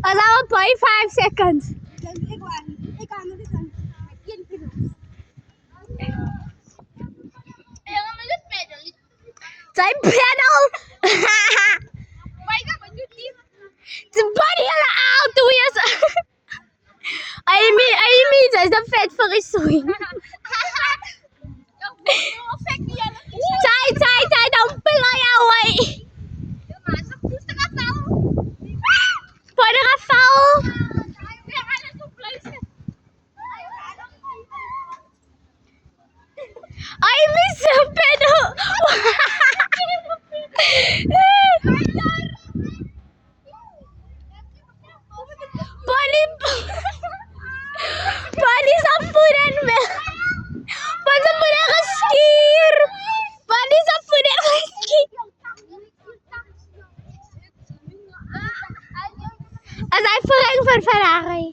Alam mo, 5 seconds. Zijn pedal! Zijn body hele auto is. Amy, zij is een vet voor je swing. Zij, dan pillen jou way. Pode Rafael. Amy, zijn pedal. Pani sampuran me. Pani sampuran ka skier. Pani sampuran ka skier. Als hij verreng van Ferrari.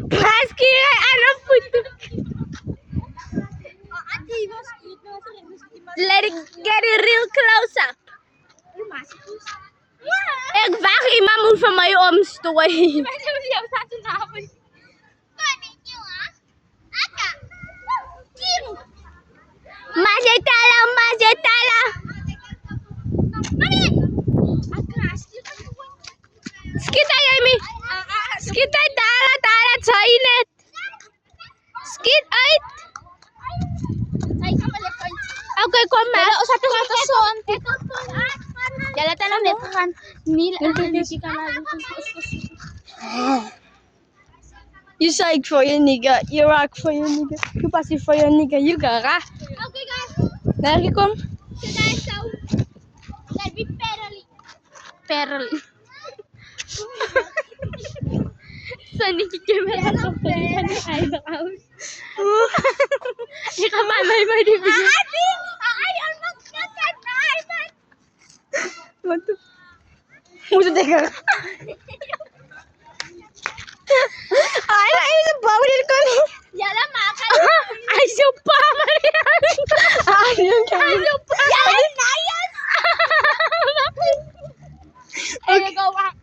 Pas skier aan een voet. Let it get it real close up. Ik wacht, iemand moet van mij omstooien. Mazetala. Skit ay, Amy. Skit ay, tala, छैन. Skit ay. Okay, kom maar. Satu kata son. Jalan tanam deh kan. Mil. You psych for your nigga. You rock for your nigga. You passive for your nigga. You gara. Okay, guys. Daar je kom. Let me perli. Sani camera kapalitan ni Idol House. Di ka mamay mo di bigyan. Ay, almost nasan na Ivan. Waduh. Musuh tega. Ay, bisa bawa diri ko ni. Jalan makan. Ay, supa Maria. Ay, supa. Jalan nayas. Okay, go walk.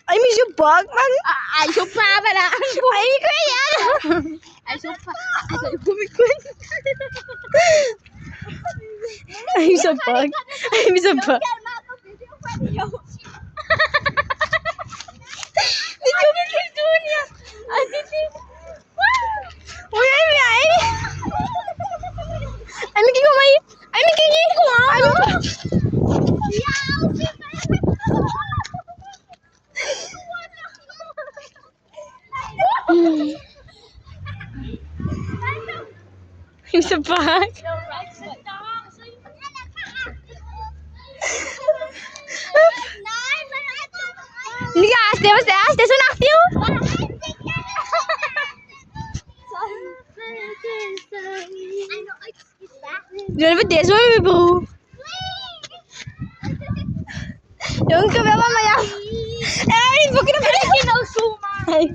Ay, may subag man. Ay, supa pala. Ay, ko yan. Ay, supa. Ay, kumikun. Ay, subag. Ay, may subag. Video begitu niya. Aditi. Uy, ay. Ay, may kumay. Ay, may kingi ko. Ano? Yung sa bag. Liga, aste så naktig. Jangan pedes woy bro. Yung ka ba mamaya? Ay, bakit na pala? Ay.